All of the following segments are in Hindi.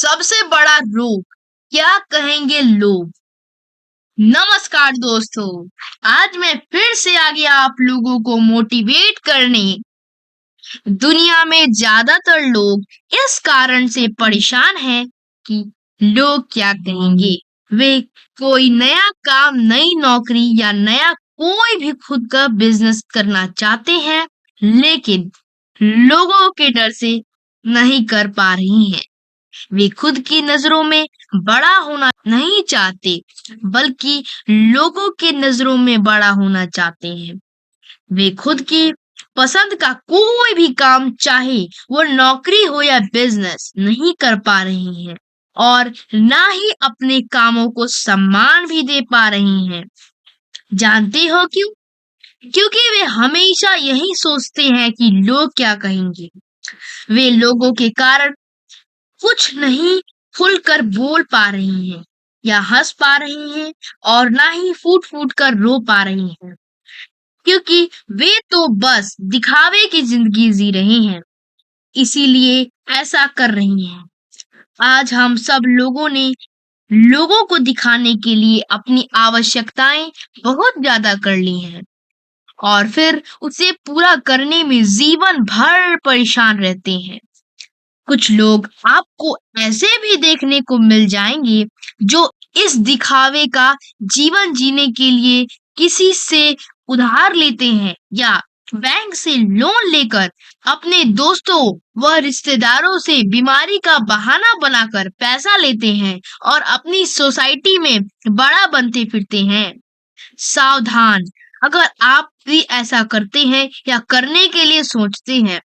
सबसे बड़ा रोग, क्या कहेंगे लोग। नमस्कार दोस्तों, आज मैं फिर से आ गया आप लोगों को मोटिवेट करने। दुनिया में ज्यादातर लोग इस कारण से परेशान हैं कि लोग क्या कहेंगे। वे कोई नया काम, नई नौकरी या नया कोई भी खुद का बिजनेस करना चाहते हैं, लेकिन लोगों के डर से नहीं कर पा रही हैं। वे खुद की नजरों में बड़ा होना नहीं चाहते, बल्कि लोगों के नजरों में बड़ा होना चाहते हैं। वे खुद की पसंद का कोई भी काम, चाहे वो नौकरी हो या बिजनेस, नहीं कर पा रही हैं और ना ही अपने कामों को सम्मान भी दे पा रही हैं। जानते हो क्यों? क्योंकि वे हमेशा यही सोचते हैं कि लोग क्या कहेंगे। वे लोगों के कारण कुछ नहीं खुलकर बोल पा रही हैं या हंस पा रही हैं, और ना ही फूट फूट कर रो पा रही हैं, क्योंकि वे तो बस दिखावे की जिंदगी जी रही हैं, इसीलिए ऐसा कर रही हैं। आज हम सब लोगों ने लोगों को दिखाने के लिए अपनी आवश्यकताएं बहुत ज्यादा कर ली हैं, और फिर उसे पूरा करने में जीवन भर परेशान रहते हैं। कुछ लोग आपको ऐसे भी देखने को मिल जाएंगे जो इस दिखावे का जीवन जीने के लिए किसी से उधार लेते हैं या बैंक से लोन लेकर अपने दोस्तों व रिश्तेदारों से बीमारी का बहाना बनाकर पैसा लेते हैं और अपनी सोसाइटी में बड़ा बनते फिरते हैं। सावधान, अगर आप भी ऐसा करते हैं या करने के लिए सोचते हैं,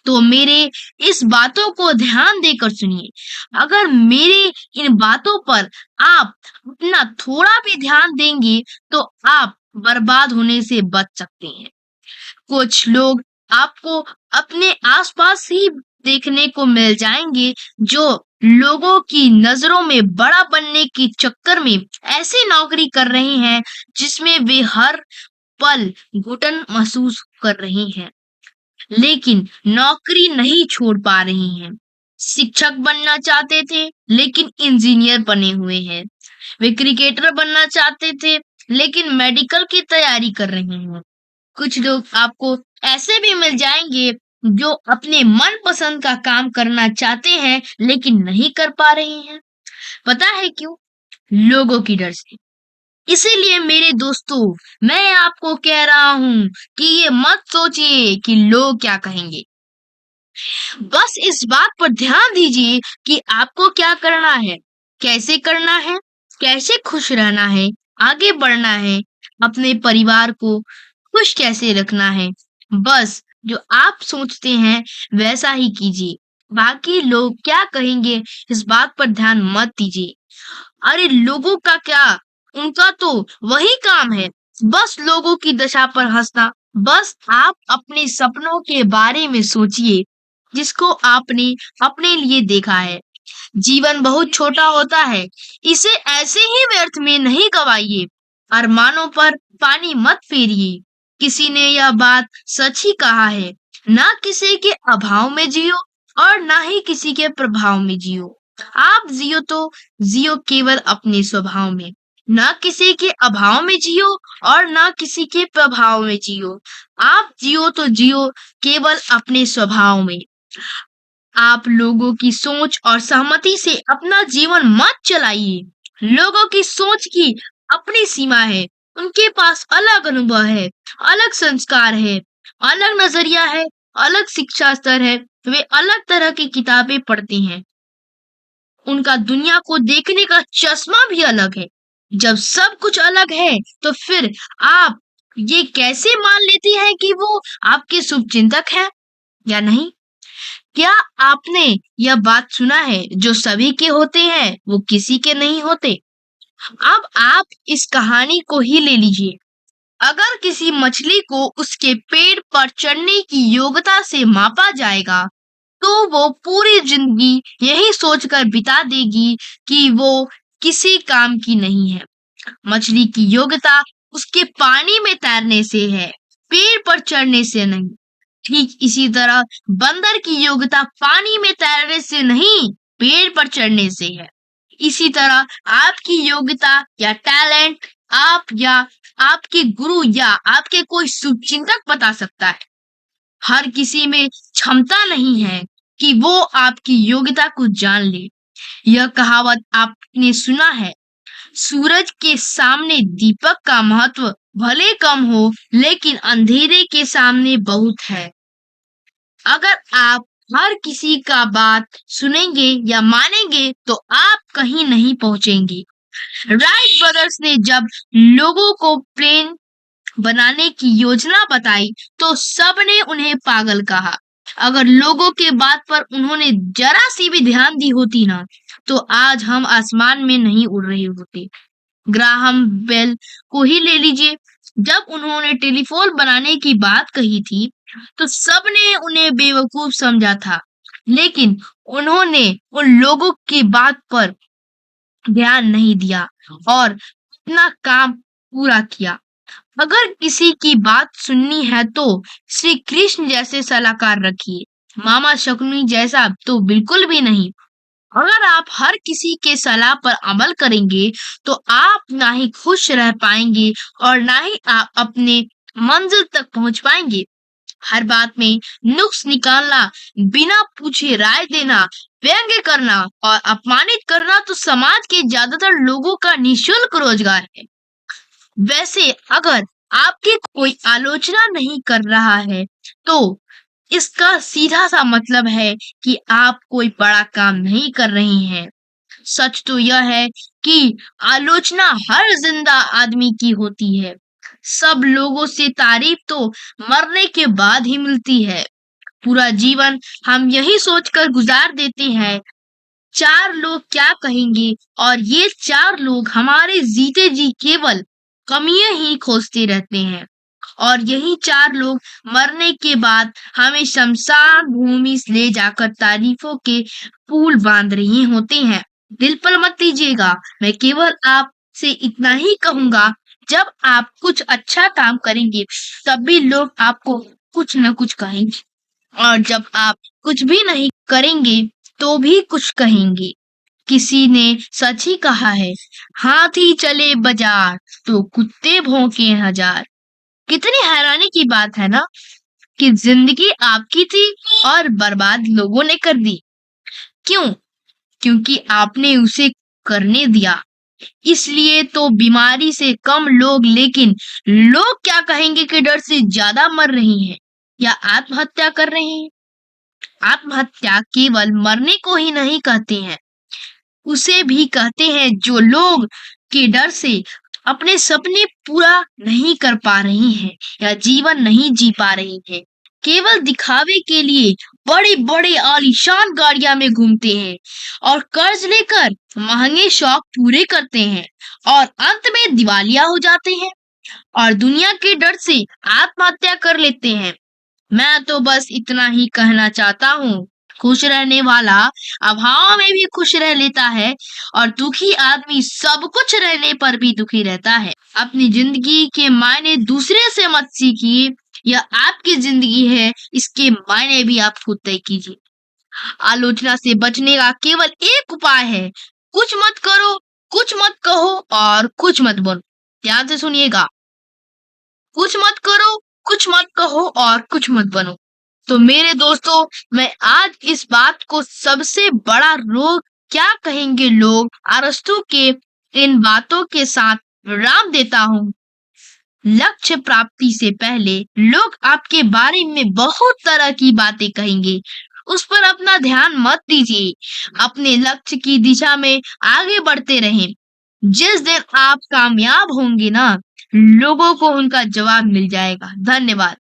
तो मेरे इस बातों को ध्यान देकर सुनिए। अगर मेरे इन बातों पर आप अपना थोड़ा भी ध्यान देंगे, तो आप बर्बाद होने से बच सकते हैं। कुछ लोग आपको अपने आसपास ही देखने को मिल जाएंगे जो लोगों की नजरों में बड़ा बनने के चक्कर में ऐसी नौकरी कर रही हैं जिसमें वे हर पल घुटन महसूस कर रही हैं, लेकिन नौकरी नहीं छोड़ पा रही हैं। शिक्षक बनना चाहते थे, लेकिन इंजीनियर बने हुए हैं। वे क्रिकेटर बनना चाहते थे, लेकिन मेडिकल की तैयारी कर रहे हैं। कुछ लोग आपको ऐसे भी मिल जाएंगे जो अपने मनपसंद का काम करना चाहते हैं, लेकिन नहीं कर पा रहे हैं। पता है क्यों? लोगों की डर से। इसीलिए मेरे दोस्तों, मैं आपको कह रहा हूँ कि ये मत सोचिए कि लोग क्या कहेंगे। बस इस बात पर ध्यान दीजिए कि आपको क्या करना है, कैसे करना है, कैसे खुश रहना है, आगे बढ़ना है, अपने परिवार को खुश कैसे रखना है। बस जो आप सोचते हैं वैसा ही कीजिए। बाकी लोग क्या कहेंगे, इस बात पर ध्यान मत दीजिए। अरे लोगों का क्या, उनका तो वही काम है, बस लोगों की दशा पर हंसना। बस आप अपने सपनों के बारे में सोचिए, जिसको आपने अपने लिए देखा है। जीवन बहुत छोटा होता है, इसे ऐसे ही व्यर्थ में नहीं गवाइए। अरमानों पर पानी मत फेरिए। किसी ने यह बात सच ही कहा है, ना किसी के अभाव में जियो और ना ही किसी के प्रभाव में जियो। आप जियो तो जियो केवल अपने स्वभाव में, ना किसी के अभाव में जियो और ना किसी के प्रभाव में जियो। आप जियो तो जियो केवल अपने स्वभाव में। आप लोगों की सोच और सहमति से अपना जीवन मत चलाइए। लोगों की सोच की अपनी सीमा है, उनके पास अलग अनुभव है, अलग संस्कार है, अलग नजरिया है, अलग शिक्षा स्तर है। वे अलग तरह की किताबें पढ़ते हैं, उनका दुनिया को देखने का चश्मा भी अलग है। जब सब कुछ अलग है, तो फिर आप ये कैसे मान लेती हैं कि वो आपके शुभचिंतक है या नहीं? क्या आपने यह बात सुना है, जो सभी के होते हैं वो किसी के नहीं होते? अब आप इस कहानी को ही ले लीजिए। अगर किसी मछली को उसके पेड़ पर चढ़ने की योग्यता से मापा जाएगा, तो वो पूरी जिंदगी यही सोचकर बिता देगी कि वो किसी काम की नहीं है। मछली की योग्यता उसके पानी में तैरने से है, पेड़ पर चढ़ने से नहीं। ठीक इसी तरह बंदर की योग्यता पानी में तैरने से नहीं, पेड़ पर चढ़ने से है। इसी तरह आपकी योग्यता या टैलेंट आप या आपके गुरु या आपके कोई शुभचिंतक बता सकता है। हर किसी में क्षमता नहीं है कि वो आपकी योग्यता को जान ले। यह कहावत आपने सुना है, सूरज के सामने दीपक का महत्व भले कम हो, लेकिन अंधेरे के सामने बहुत है। अगर आप हर किसी का बात सुनेंगे या मानेंगे तो आप कहीं नहीं पहुंचेंगे। राइट ब्रदर्स ने जब लोगों को प्लेन बनाने की योजना बताई तो सबने उन्हें पागल कहा। अगर लोगों के बात पर उन्होंने जरा सी भी ध्यान दी होती ना, तो आज हम आसमान में नहीं उड़ रहे होते। ग्राहम बेल को ही ले लीजिए, जब उन्होंने टेलीफोन बनाने की बात कही थी तो सबने उन्हें बेवकूफ समझा था, लेकिन उन्होंने उन लोगों की बात पर ध्यान नहीं दिया और अपना काम पूरा किया। अगर किसी की बात सुननी है तो श्री कृष्ण जैसे सलाहकार रखिए, मामा शकुनी जैसा तो बिल्कुल भी नहीं। अगर आप हर किसी के सलाह पर अमल करेंगे तो आप ना ही खुश रह पाएंगे और ना ही आप अपने मंजिल तक पहुंच पाएंगे। हर बात में नुक्स निकालना, बिना पूछे राय देना, व्यंग्य करना और अपमानित करना तो समाज के ज्यादातर लोगों का निःशुल्क रोजगार है। वैसे अगर आपकी कोई आलोचना नहीं कर रहा है तो इसका सीधा सा मतलब है कि आप कोई बड़ा काम नहीं कर रहे हैं। सच तो यह है कि आलोचना हर जिंदा आदमी की होती है। सब लोगों से तारीफ तो मरने के बाद ही मिलती है। पूरा जीवन हम यही सोचकर गुजार देते हैं, चार लोग क्या कहेंगे, और ये चार लोग हमारे जीते जी केवल कमियां ही खोजते रहते हैं। और यही चार लोग मरने के बाद हमें शमशान भूमि से ले जाकर तारीफों के पुल बांध रहे होते हैं। दिल पर मत लीजिएगा, मैं केवल आपसे इतना ही कहूंगा, जब आप कुछ अच्छा काम करेंगे तब भी लोग आपको कुछ न कुछ कहेंगे, और जब आप कुछ भी नहीं करेंगे तो भी कुछ कहेंगे। किसी ने सच ही कहा है, हाथी चले बाजार तो कुत्ते भौंके हजार। कितनी हैरानी की बात है ना, कि जिंदगी आपकी थी और बर्बाद लोगों ने कर दी। क्यों? क्योंकि आपने उसे करने दिया। इसलिए तो बीमारी से कम लोग, लेकिन लोग क्या कहेंगे के डर से ज्यादा मर रही हैं या आत्महत्या कर रहे हैं। आत्महत्या केवल मरने को ही नहीं कहते हैं, उसे भी कहते हैं जो लोग के डर से अपने सपने पूरा नहीं कर पा रही हैं या जीवन नहीं जी पा रही हैं। केवल दिखावे के लिए बड़े बड़े आलीशान गाड़ियां में घूमते हैं और कर्ज लेकर महंगे शौक पूरे करते हैं और अंत में दिवालिया हो जाते हैं और दुनिया के डर से आत्महत्या कर लेते हैं। मैं तो बस इतना ही कहना चाहता हूँ, खुश रहने वाला अभाव में भी खुश रह लेता है और दुखी आदमी सब कुछ रहने पर भी दुखी रहता है। अपनी जिंदगी के मायने दूसरे से मत सीखिए, यह आपकी जिंदगी है, इसके मायने भी आप खुद तय कीजिए। आलोचना से बचने का केवल एक उपाय है, कुछ मत करो, कुछ मत कहो और कुछ मत बोलो। ध्यान से सुनिएगा, कुछ मत करो, कुछ मत कहो और कुछ मत बनो। तो मेरे दोस्तों, मैं आज इस बात को सबसे बड़ा रोग क्या कहेंगे लोग अरस्तु के इन बातों के साथ विराम देता हूँ। लक्ष्य प्राप्ति से पहले लोग आपके बारे में बहुत तरह की बातें कहेंगे, उस पर अपना ध्यान मत दीजिए। अपने लक्ष्य की दिशा में आगे बढ़ते रहें। जिस दिन आप कामयाब होंगे ना, लोगों को उनका जवाब मिल जाएगा। धन्यवाद।